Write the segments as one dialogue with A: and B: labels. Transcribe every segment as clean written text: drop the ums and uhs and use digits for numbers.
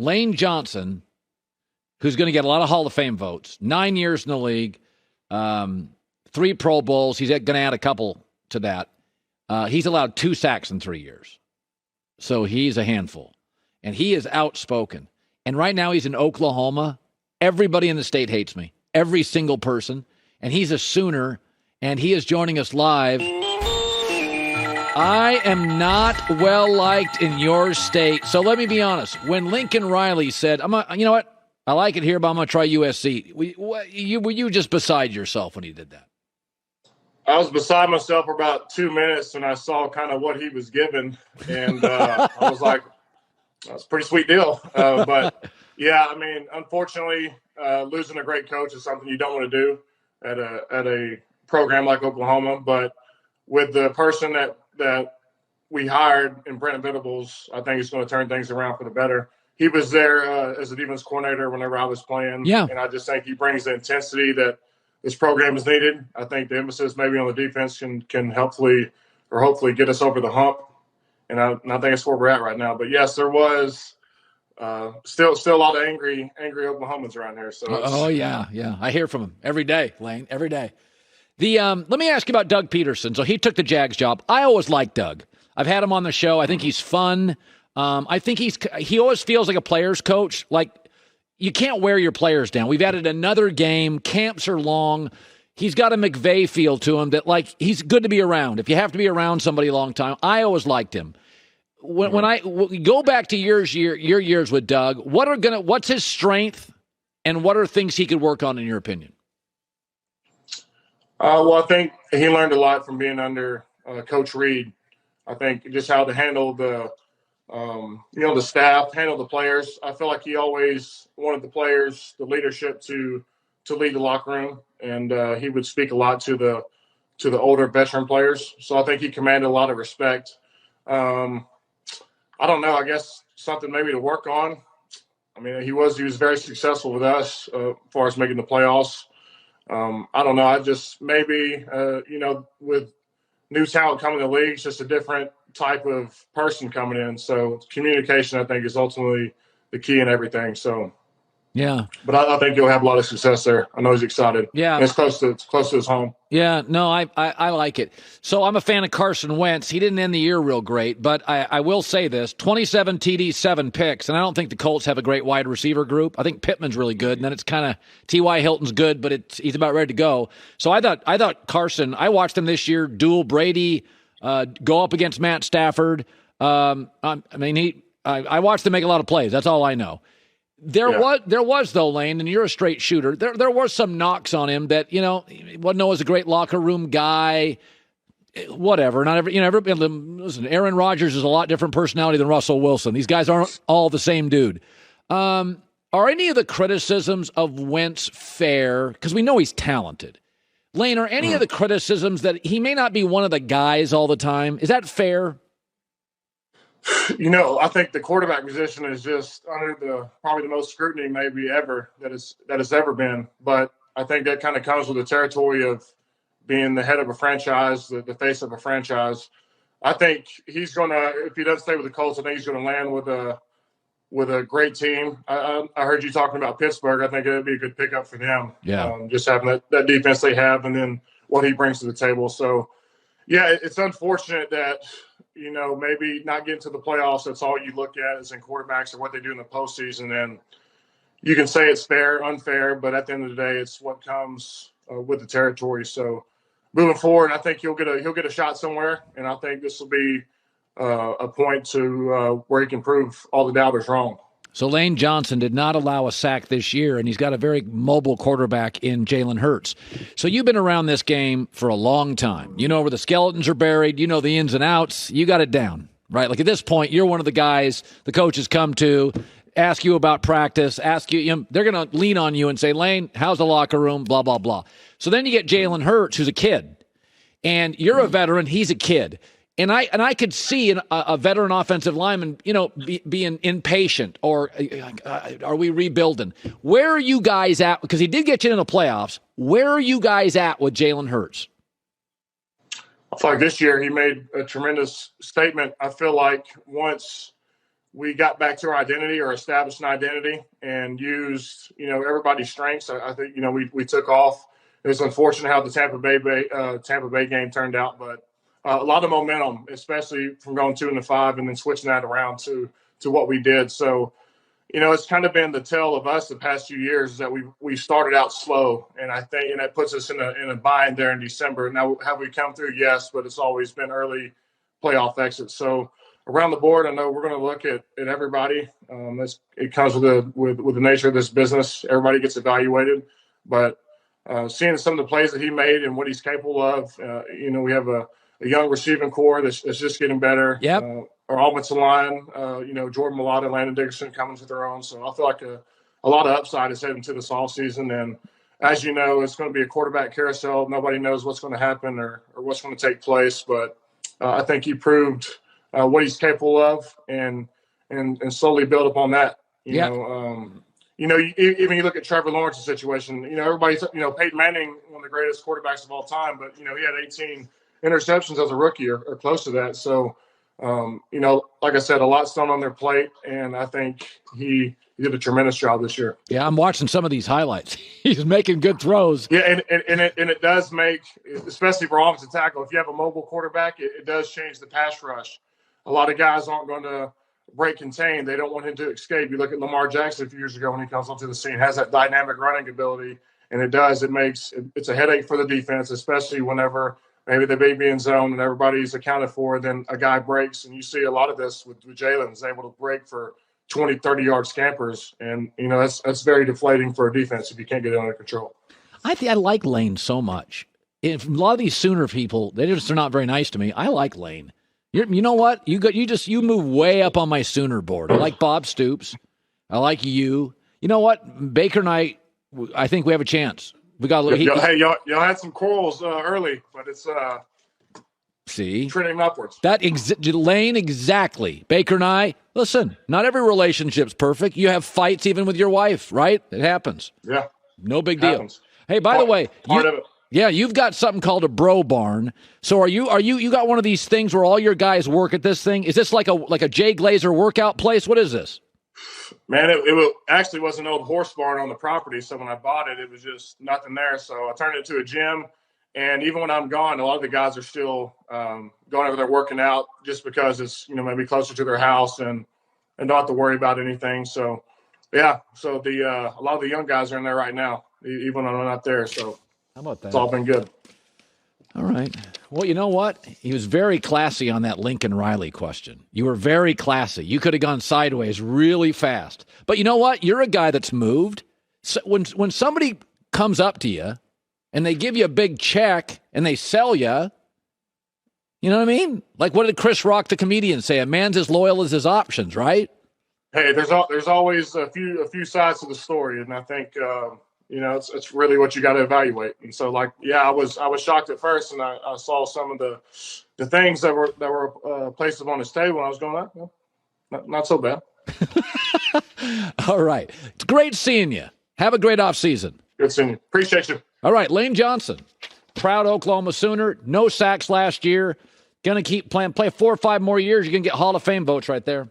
A: Lane Johnson, who's going to get a lot of Hall of Fame votes, 9 years in the league, 3 Pro Bowls. He's going to add a couple to that. He's allowed 2 sacks in 3 years. So he's a handful. And he is outspoken. And right now he's in Oklahoma. Everybody in the state hates me. Every single person. And he's a Sooner. And he is joining us live. I am not well liked in your state. So let me be honest. When Lincoln Riley said, you know what? I like it here, but I'm going to try USC. Were you just beside yourself when he did that?
B: I was beside myself for about 2 minutes, and I saw kind of what he was given. And I was like, that's a pretty sweet deal. But, yeah, I mean, unfortunately, losing a great coach is something you don't want to do at a program like Oklahoma. But with the person that we hired in Brent Venables, I think it's going to turn things around for the better. He was there as a defense coordinator whenever I was playing.
A: Yeah.
B: And I just think he brings the intensity that this program is needed. I think the emphasis maybe on the defense can hopefully get us over the hump. And I think it's where we're at right now. But, yes, there was still a lot of angry Oklahomans around here. So
A: yeah. I hear from him every day, Lane, every day. Let me ask you about Doug Pederson. So he took the Jags job. I always liked Doug. I've had him on the show. I think he's fun. I think he always feels like a player's coach. Like, you can't wear your players down. We've added another game. Camps are long. He's got a McVay feel to him that, like, he's good to be around. If you have to be around somebody a long time, I always liked him. When I go back to your years with Doug, what's his strength, and what are things he could work on, in your opinion?
B: Well, I think he learned a lot from being under Coach Reed. I think just how to handle the staff, handle the players. I feel like he always wanted the players, the leadership to lead the locker room, and he would speak a lot to the older veteran players. So I think he commanded a lot of respect. I don't know. I guess something maybe to work on. I mean, he was very successful with us as far as making the playoffs. I don't know. I just maybe with new talent coming to the league, it's just a different type of person coming in. So communication, I think, is ultimately the key in everything. So,
A: yeah.
B: But I think he'll have a lot of success there. I know he's excited.
A: Yeah.
B: And it's close to his home.
A: Yeah, no, I like it. So I'm a fan of Carson Wentz. He didn't end the year real great, but I will say this, 27 TDs, 7 picks, and I don't think the Colts have a great wide receiver group. I think Pittman's really good, and then it's kind of T.Y. Hilton's good, but he's about ready to go. So I thought Carson, I watched him this year duel Brady, go up against Matt Stafford. I watched him make a lot of plays. That's all I know. There was though, Lane, and you're a straight shooter. There was some knocks on him that, he wasn't known as a great locker room guy. Whatever. Not every, listen, Aaron Rodgers is a lot different personality than Russell Wilson. These guys aren't all the same dude. Are any of the criticisms of Wentz fair? Because we know he's talented. Lane, are any of the criticisms that he may not be one of the guys all the time? Is that fair?
B: I think the quarterback position is just under probably the most scrutiny maybe ever that has ever been. But I think that kind of comes with the territory of being the head of a franchise, the face of a franchise. I think he's going to, if he doesn't stay with the Colts, I think he's going to land with a great team. I heard you talking about Pittsburgh. I think it would be a good pickup for them.
A: Yeah.
B: Just having that defense they have and then what he brings to the table. So, yeah, it's unfortunate that – maybe not getting to the playoffs, that's all you look at is in quarterbacks and what they do in the postseason. And you can say it's fair, unfair, but at the end of the day, it's what comes with the territory. So moving forward, I think he'll get a shot somewhere, and I think this will be a point to where he can prove all the doubters wrong.
A: So Lane Johnson did not allow a sack this year, and he's got a very mobile quarterback in Jalen Hurts. So you've been around this game for a long time. You know where the skeletons are buried. You know the ins and outs. You got it down, right? Like at this point, you're one of the guys the coaches come to, ask you about practice, ask you, they're going to lean on you and say, Lane, how's the locker room, blah, blah, blah. So then you get Jalen Hurts, who's a kid, and you're a veteran, he's a kid. And I could see a veteran offensive lineman, being impatient or are we rebuilding? Where are you guys at? Because he did get you in the playoffs. Where are you guys at with Jalen Hurts?
B: I feel like this year he made a tremendous statement. I feel like once we got back to our identity or established an identity and used, everybody's strengths. I think, we took off. It was unfortunate how the Tampa Bay game turned out, but a lot of momentum, especially from going 2-5 and then switching that around to what we did. So, it's kind of been the tale of us the past few years is that we started out slow, and I think that puts us in a bind there in December. Now, have we come through? Yes, but it's always been early playoff exits. So around the board, I know we're going to look at everybody. It comes with the nature of this business. Everybody gets evaluated, but seeing some of the plays that he made and what he's capable of, we have a young receiving core that's just getting better.
A: Yep.
B: Our offensive line, Jordan Mailata, Landon Dickerson coming to their own. So I feel like a lot of upside is heading to this offseason. And as you know, it's going to be a quarterback carousel. Nobody knows what's going to happen or what's going to take place. But I think he proved what he's capable of and slowly build upon that. Even you look at Trevor Lawrence's situation, everybody's, Peyton Manning, one of the greatest quarterbacks of all time, but, he had 18 interceptions as a rookie or close to that. So, like I said, a lot's done on their plate, and I think he did a tremendous job this year.
A: Yeah, I'm watching some of these highlights. He's making good throws.
B: Yeah, and it does make, especially for offensive tackle, if you have a mobile quarterback, it does change the pass rush. A lot of guys aren't going to break contain. They don't want him to escape. You look at Lamar Jackson a few years ago when he comes onto the scene, has that dynamic running ability, and it's a headache for the defense, especially whenever maybe they may be in zone and everybody's accounted for, then a guy breaks, and you see a lot of this with Jalen is able to break for 20, 30-yard scampers, and, that's very deflating for a defense if you can't get it under control.
A: I like Lane so much. If a lot of these Sooner people, they're not very nice to me. I like Lane. You know what? You move way up on my Sooner board. I like Bob Stoops. I like you. You know what? Baker and I think we have a chance. We got.
B: Y'all had some quarrels early, but it's trending upwards.
A: Lane, exactly. Baker and I. Listen, not every relationship's perfect. You have fights even with your wife, right? It happens.
B: Yeah,
A: no big deal. Hey, by the way,
B: part of it.
A: Yeah, you've got something called a bro barn. So you got one of these things where all your guys work at this thing? Is this like a Jay Glazer workout place? What is this?
B: Man, it actually was an old horse barn on the property. So when I bought it, it was just nothing there. So I turned it into a gym. And even when I'm gone, a lot of the guys are still going over there working out just because it's, maybe closer to their house and don't have to worry about anything. So, yeah. So a lot of the young guys are in there right now, even when I'm not there. So
A: how about that?
B: It's all been good.
A: All right. Well, you know what? He was very classy on that Lincoln Riley question. You were very classy. You could have gone sideways really fast. But you know what? You're a guy that's moved. So when somebody comes up to you and they give you a big check and they sell you, you know what I mean? Like, what did Chris Rock, the comedian, say? A man's as loyal as his options, right?
B: Hey, there's always a few sides to the story, and I think it's really what you got to evaluate. And so, I was shocked at first, and I saw some of the things that were placed upon his table, and I was going, not so bad.
A: All right, it's great seeing you. Have a great off season.
B: Good seeing you. Appreciate you.
A: All right, Lane Johnson, proud Oklahoma Sooner, no sacks last year. Gonna keep playing, play 4 or 5 more years. You're gonna get Hall of Fame votes right there.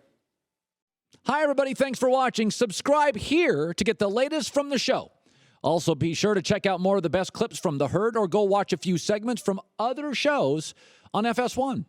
A: Hi, everybody. Thanks for watching. Subscribe here to get the latest from the show. Also, be sure to check out more of the best clips from The Herd or go watch a few segments from other shows on FS1.